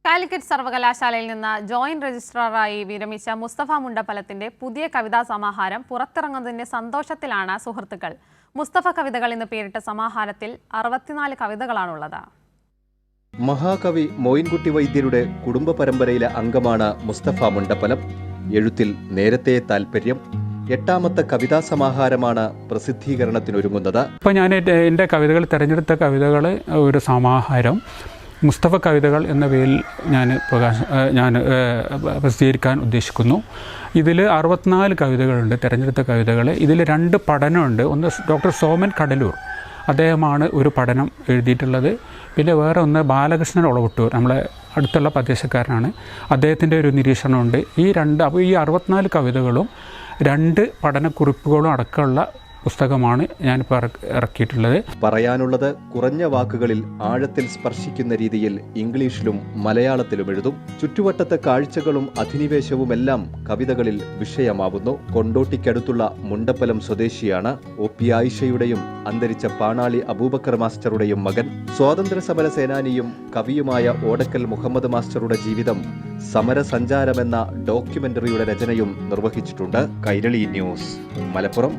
കാലിക്കറ്റ് സർവകലാശാലയിൽ നിന്ന് ജോയിന്റ് രജിസ്ട്രാറായി വിരമിച്ച മുസ്തഫ മുണ്ടപ്പലത്തിന്റെ പുതിയ കവിതാ സമാഹാരം പുറത്തിറങ്ങുന്നതിന്റെ സന്തോഷത്തിലാണ് സുഹൃത്തുക്കൾ. മുസ്തഫ കവിതകൾ എന്ന് പേരിട്ട സമാഹാരത്തിൽ 64 കവിതകളാണുള്ളത്. മഹാകവി മോയിൻകുട്ടി വൈദ്യരുടെ കുടുംബ പരമ്പരയിലെ അംഗമാണ് മുസ്തഫ മുണ്ടപ്പലം. എഴുത്തിൽ നേരത്തെ താൽപര്യം. 8ാമത്തെ കവിതാ സമാഹാരമാണ് പ്രസിദ്ധീകരണത്തിനൊരുങ്ങുന്നത്. ഇപ്പോൾ ഞാൻ എൻ്റെ കവിതകൾ തിരഞ്ഞെടുത്ത കവിതകൾ ഒരു സമാഹാരം മുസ്തഫ കവിതകൾ എന്ന പേരിൽ ഞാൻ പ്രസിദ്ധീകരിക്കാൻ ഉദ്ദേശിക്കുന്നു. ഇതിൽ 64 കവിതകളുണ്ട്, തിരഞ്ഞെടുത്ത കവിതകൾ. ഇതിൽ 2 പഠനമുണ്ട്. ഒന്ന് ഡോക്ടർ സോമൻ കടലൂർ, അദ്ദേഹമാണ് ഒരു പഠനം എഴുതിയിട്ടുള്ളത്. പിന്നെ വേറെ ഒന്ന് ബാലകൃഷ്ണൻ ഒളവട്ടൂർ, നമ്മളെ അടുത്തുള്ള പ്രദേശക്കാരനാണ്, അദ്ദേഹത്തിൻ്റെ ഒരു നിരീക്ഷണമുണ്ട്. അപ്പോൾ ഈ 64 കവിതകളും 2 പഠനക്കുറിപ്പുകളും അടക്കമുള്ള പുസ്തകമാണ് ഞാനിപ്പോൾ ഇറക്കിയിട്ടുള്ളത്. പറയാനുള്ളത് കുറഞ്ഞ വാക്കുകളിൽ ആഴത്തിൽ സ്പർശിക്കുന്ന രീതിയിൽ ഇംഗ്ലീഷിലും മലയാളത്തിലും എഴുതും. ചുറ്റുവട്ടത്തെ കാഴ്ചകളും അധിനിവേശവുമെല്ലാം കവിതകളിൽ വിഷയമാവുന്നു. കൊണ്ടോട്ടിക്കടുത്തുള്ള മുണ്ടപ്പലം സ്വദേശിയാണ് ഒ.പി. ആയിഷയുടെയും അന്തരിച്ച പാണാളി അബൂബക്കർ മാസ്റ്ററുടെയും മകൻ. സ്വാതന്ത്ര്യ സമര സേനാനിയും കവിയുമായ ഓടക്കൽ മുഹമ്മദ് മാസ്റ്ററുടെ ജീവിതം സമരസഞ്ചാരമെന്ന ഡോക്യുമെന്ററിയുടെ രചനയും നിർവഹിച്ചിട്ടുണ്ട്. കൈരളി ന്യൂസ്, മലപ്പുറം.